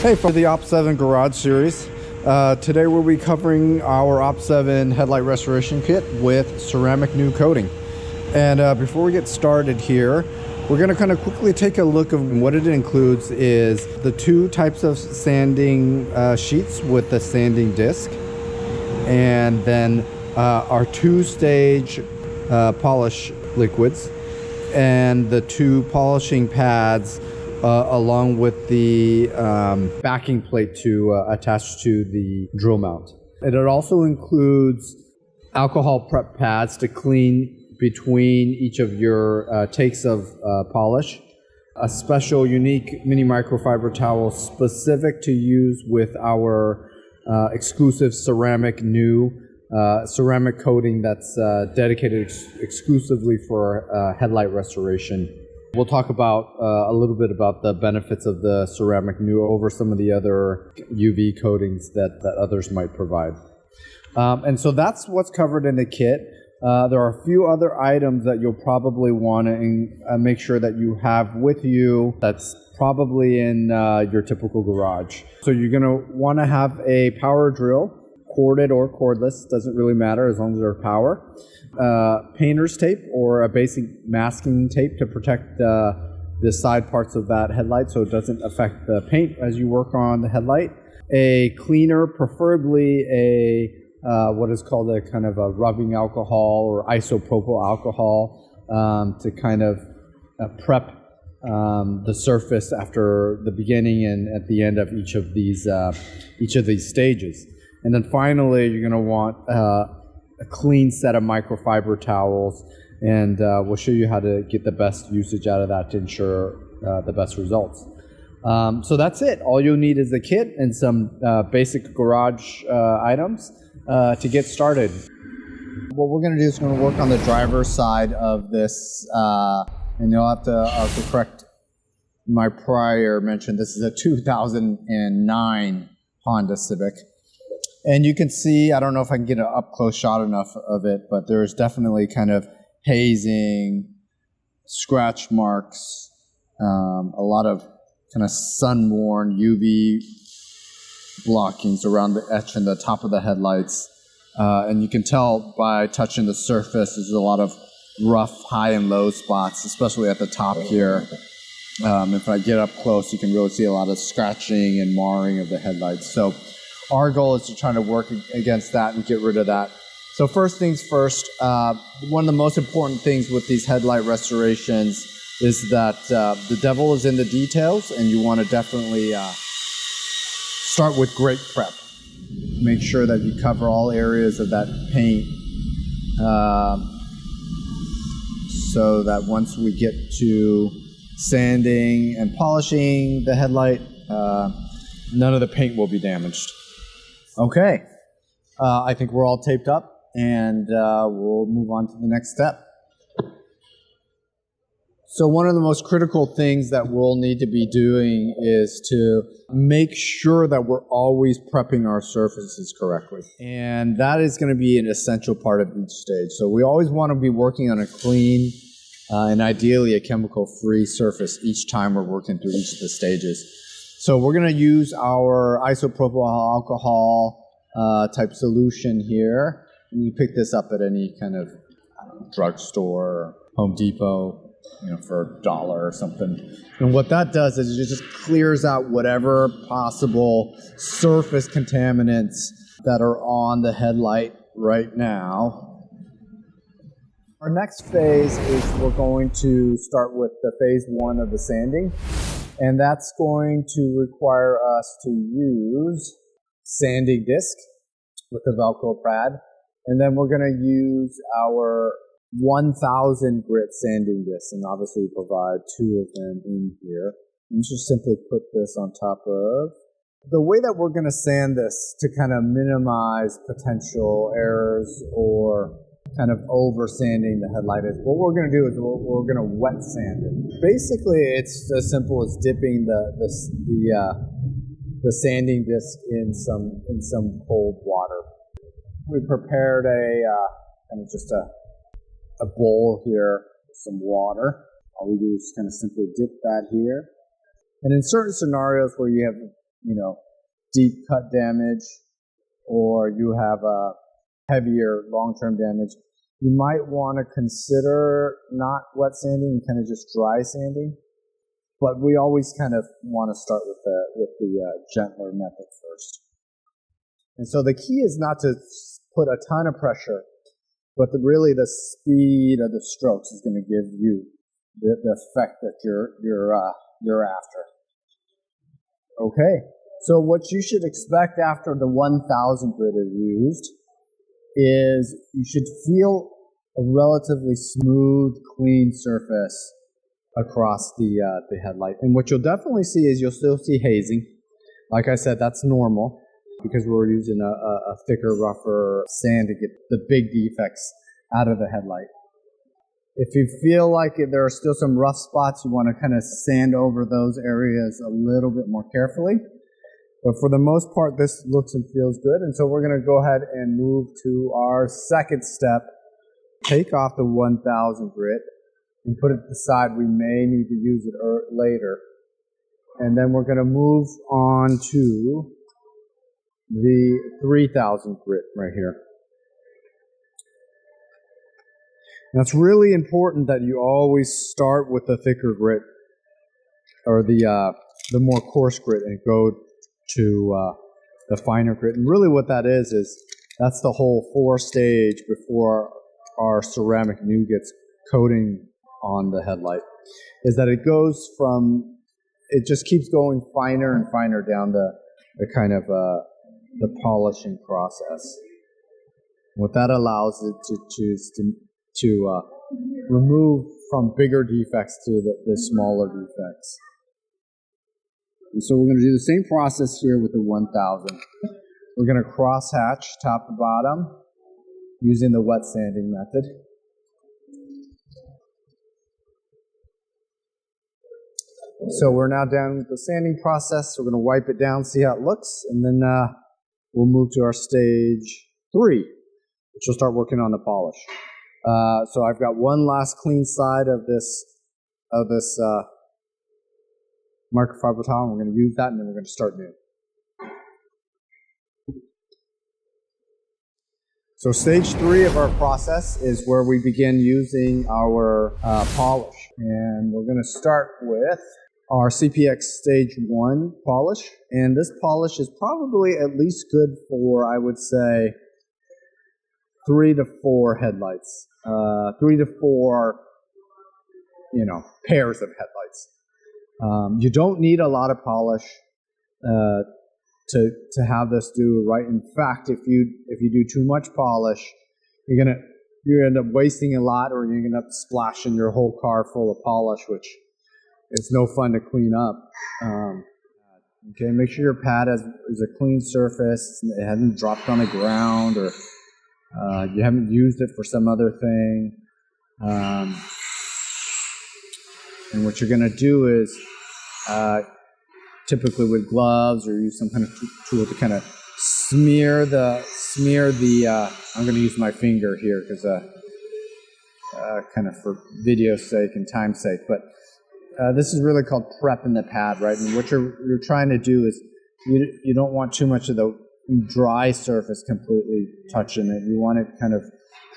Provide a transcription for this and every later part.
Hey, for the OPT7 Garage Series, today we'll be covering our OPT7 headlight restoration kit with ceramic Nu coating. And before we get started here, we're going to kind of quickly take a look at what it includes is the two types of sanding sheets with the sanding disc, and then our two-stage polish liquids, and the two polishing pads along with the backing plate to attach to the drill mount. And it also includes alcohol prep pads to clean between each of your takes of polish, a special unique mini microfiber towel specific to use with our exclusive Ceramic Nu ceramic coating that's dedicated exclusively for headlight restoration. We'll talk about a little bit about the benefits of the Ceramic Nu over some of the other UV coatings that others might provide. And so that's what's covered in the kit. There are a few other items that you'll probably want to make sure that you have with you that's probably in your typical garage. So you're going to want to have a power drill, corded or cordless, doesn't really matter as long as there's power. Painter's tape or a basic masking tape to protect the side parts of that headlight so it doesn't affect the paint as you work on the headlight. A cleaner, preferably a what is called a kind of a rubbing alcohol or isopropyl alcohol to kind of prep the surface after the beginning and at the end of each of these stages. And then finally, you're going to want a clean set of microfiber towels, and we'll show you how to get the best usage out of that to ensure the best results. So that's it. All you'll need is the kit and some basic garage items to get started. What we're going to do is we're going to work on the driver's side of this, and I'll have to correct my prior mention. This is a 2009 Honda Civic. And you can see, I don't know if I can get an up-close shot enough of it, but there's definitely kind of hazing, scratch marks, a lot of kind of sun-worn UV blockings around the edge and the top of the headlights. And you can tell by touching the surface, there's a lot of rough high and low spots, especially at the top here. If I get up close, you can really see a lot of scratching and marring of the headlights. So our goal is to try to work against that and get rid of that. So first things first, one of the most important things with these headlight restorations is that the devil is in the details, and you want to definitely start with great prep. Make sure that you cover all areas of that paint so that once we get to sanding and polishing the headlight, none of the paint will be damaged. Okay, I think we're all taped up, and we'll move on to the next step. So one of the most critical things that we'll need to be doing is to make sure that we're always prepping our surfaces correctly. And that is going to be an essential part of each stage. So we always want to be working on a clean and ideally a chemical-free surface each time we're working through each of the stages. So we're going to use our isopropyl alcohol type solution here. And you pick this up at any kind of drugstore or Home Depot, for $1 or something. And what that does is it just clears out whatever possible surface contaminants that are on the headlight right now. Our next phase is we're going to start with the phase 1 of the sanding. And that's going to require us to use sanding disc with a Velcro pad. And then we're going to use our 1000 grit sanding disc. And obviously we provide 2 of them in here. And just simply put this on top of. The way that we're going to sand this to kind of minimize potential errors or kind of over sanding the headlight is what we're going to do is we're going to wet sand it. Basically, it's as simple as dipping the sanding disc in some cold water. We prepared kind of just a bowl here with some water. All we do is kind of simply dip that here. And in certain scenarios where you have you know, deep cut damage, or you have a heavier long-term damage, you might want to consider not wet sanding and kind of just dry sanding. But we always kind of want to start with the gentler method first. And so the key is not to put a ton of pressure, but really the speed of the strokes is going to give you the effect that you're after. Okay, so what you should expect after the 1000 grit is used is you should feel a relatively smooth, clean surface across the headlight. And what you'll definitely see is you'll still see hazing. Like I said, that's normal because we're using a thicker, rougher sand to get the big defects out of the headlight. If you feel like there are still some rough spots, you want to kind of sand over those areas a little bit more carefully. But for the most part, this looks and feels good. And so we're going to go ahead and move to our second step. Take off the 1000 grit and put it to the side. We may need to use it later. And then we're going to move on to the 3000 grit right here. Now it's really important that you always start with the thicker grit, or the more coarse grit, and go to the finer grit. And really what that is that's the whole 4-stage before our Ceramic Nu gets coating on the headlight, is that it goes from, it just keeps going finer and finer down the kind of the polishing process. What that allows it to remove from bigger defects to the smaller defects. And so we're going to do the same process here with the 1000. We're going to cross hatch top to bottom using the wet sanding method. So we're now done with the sanding process. We're going to wipe it down, see how it looks, and then we'll move to our stage 3, which will start working on the polish. So I've got one last clean side of this microfiber towel. We're going to use that, and then we're going to start new. So stage 3 of our process is where we begin using our polish, and we're going to start with our CPX stage 1 polish, and this polish is probably at least good for, I would say, 3 to 4 headlights, 3 to 4, pairs of headlights. You don't need a lot of polish to have this do right. In fact, if you do too much polish, you end up wasting a lot, or you're gonna end up splashing your whole car full of polish, which is no fun to clean up. Okay, make sure your pad is a clean surface. It hasn't dropped on the ground, or you haven't used it for some other thing. And what you're going to do is, typically with gloves, or use some kind of tool to kind of smear the. I'm going to use my finger here because kind of for video's sake and time's sake, but this is really called prepping the pad, right? And what you're trying to do is you don't want too much of the dry surface completely touching it. You want it kind of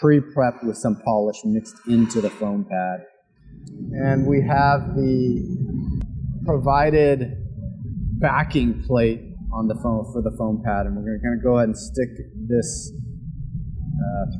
pre-prepped with some polish mixed into the foam pad. And we have the provided backing plate on the foam for the foam pad, and we're going to go ahead and stick this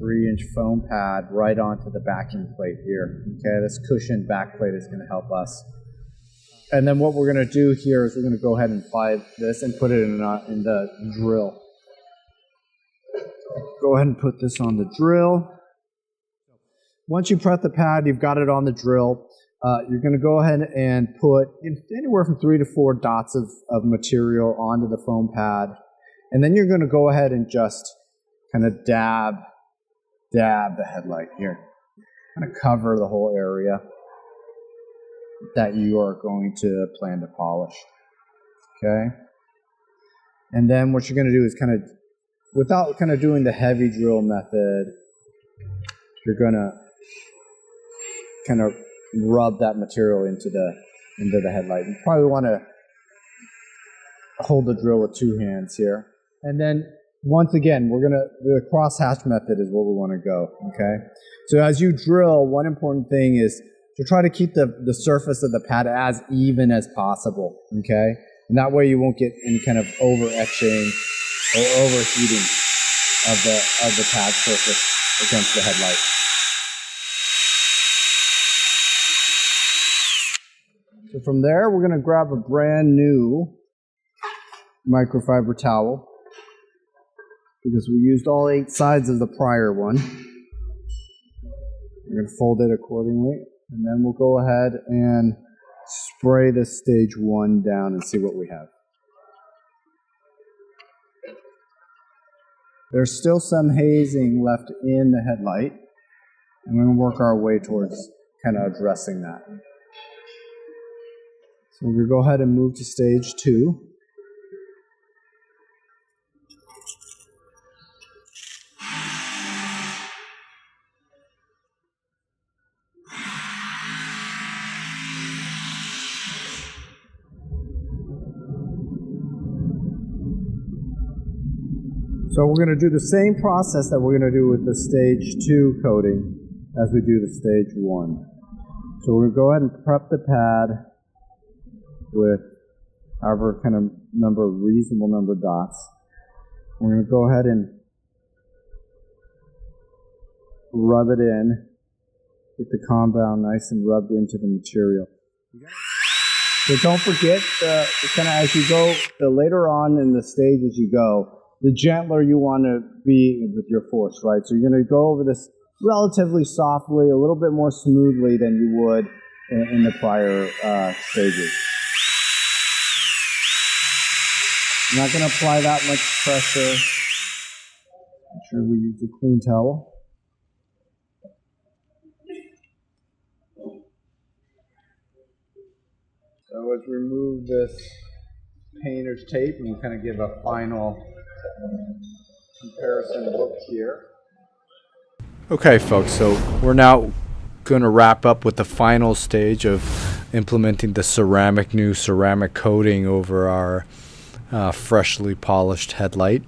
3-inch foam pad right onto the backing plate here. Okay, this cushioned back plate is going to help us. And then what we're going to do here is we're going to go ahead and apply this and put it in the drill. Go ahead and put this on the drill. Once you prep the pad, you've got it on the drill. You're going to go ahead and put anywhere from 3 to 4 dots of material onto the foam pad. And then you're going to go ahead and just kind of dab the headlight here. Kind of cover the whole area that you are going to plan to polish. Okay? And then what you're going to do is kind of, without kind of doing the heavy drill method, you're going to kind of rub that material into the headlight. You probably want to hold the drill with 2 hands here. And then once again, the crosshatch method is where we want to go, okay? So as you drill, one important thing is to try to keep the surface of the pad as even as possible, okay? And that way you won't get any kind of over-etching or overheating of the pad surface against the headlight. So from there, we're going to grab a brand new microfiber towel, because we used all 8 sides of the prior one. We're going to fold it accordingly, and then we'll go ahead and spray the stage 1 down and see what we have. There's still some hazing left in the headlight, and we're going to work our way towards kind of addressing that. So we're going to go ahead and move to stage 2. So we're going to do the same process that we're going to do with the stage 2 coating as we do the stage 1. So we're going to go ahead and prep the pad with however kind of reasonable number of dots. We're going to go ahead and rub it in, get the compound nice and rubbed into the material. So don't forget, kind of as you go, the later on in the stage as you go, the gentler you want to be with your force, right? So you're going to go over this relatively softly, a little bit more smoothly than you would in the prior stages. You're not going to apply that much pressure. Make sure we use a clean towel. So let's remove this painter's tape and we'll kind of give a final comparison look here. Okay folks, so we're now going to wrap up with the final stage of implementing the Ceramic Nu ceramic coating over our freshly polished headlight.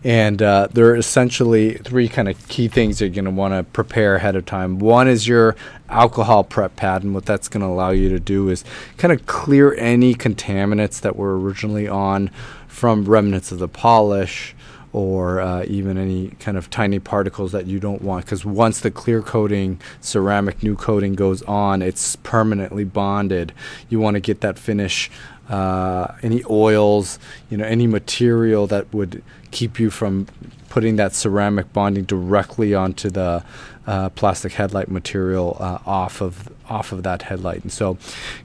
And there are essentially 3 kind of key things you're going to want to prepare ahead of time. One is your alcohol prep pad, and what that's going to allow you to do is kind of clear any contaminants that were originally on from remnants of the polish, or even any kind of tiny particles that you don't want, because once the clear coating, Ceramic Nu coating goes on, it's permanently bonded. You want to get that finish, any oils, any material that would keep you from putting that ceramic bonding directly onto the plastic headlight material off of that headlight. And so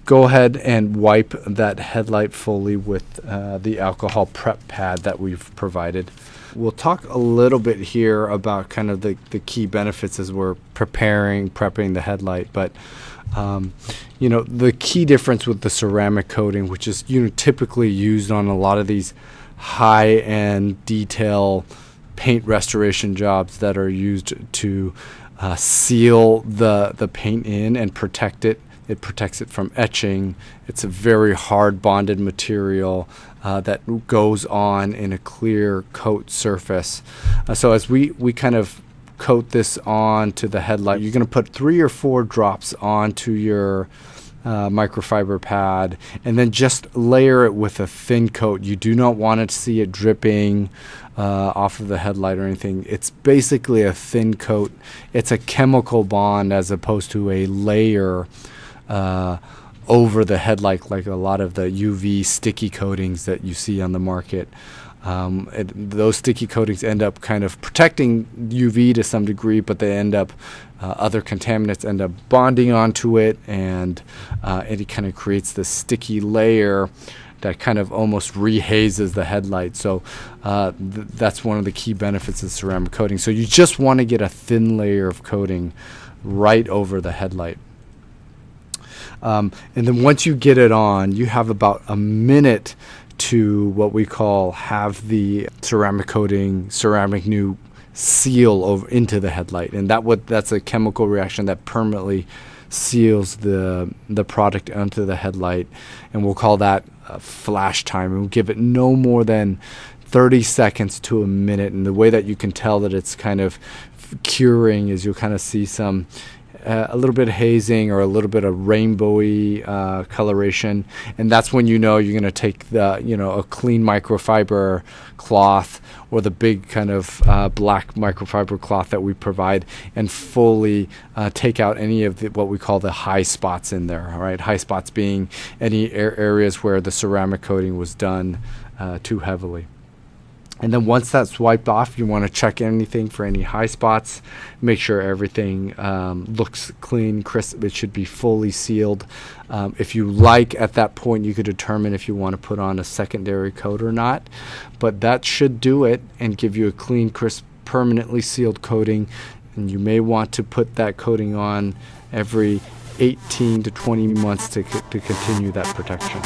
go ahead and wipe that headlight fully with the alcohol prep pad that we've provided. We'll talk a little bit here about kind of the key benefits as we're prepping the headlight, but the key difference with the ceramic coating, which is typically used on a lot of these high-end detail paint restoration jobs that are used to seal the paint in and protect it. It protects it from etching. It's a very hard bonded material that goes on in a clear coat surface. So as we kind of coat this onto the headlight, you're going to put 3 or 4 drops onto your microfiber pad, and then just layer it with a thin coat. You do not want to see it dripping off of the headlight or anything. It's basically a thin coat. It's a chemical bond as opposed to a layer over the headlight, like a lot of the UV sticky coatings that you see on the market. Those sticky coatings end up kind of protecting UV to some degree, but they end up other contaminants end up bonding onto it, and it kind of creates this sticky layer that kind of almost rehazes the headlight. So that's one of the key benefits of ceramic coating. So you just want to get a thin layer of coating right over the headlight. And then once you get it on, you have about a minute to what we call have the ceramic coating, Ceramic Nu seal over into the headlight, and that's a chemical reaction that permanently seals the product onto the headlight, and we'll call that flash time, and we'll give it no more than 30 seconds to a minute. And the way that you can tell that it's kind of curing is you'll kind of see some a little bit of hazing or a little bit of rainbowy coloration, and that's when you know you're going to take the a clean microfiber cloth or the big kind of black microfiber cloth that we provide and fully take out any of what we call the high spots in there. All right, high spots being any areas where the ceramic coating was done too heavily. And then once that's wiped off, you want to check anything for any high spots. Make sure everything looks clean, crisp. It should be fully sealed. If you like, at that point, you could determine if you want to put on a secondary coat or not. But that should do it and give you a clean, crisp, permanently sealed coating. And you may want to put that coating on every 18 to 20 months to continue that protection.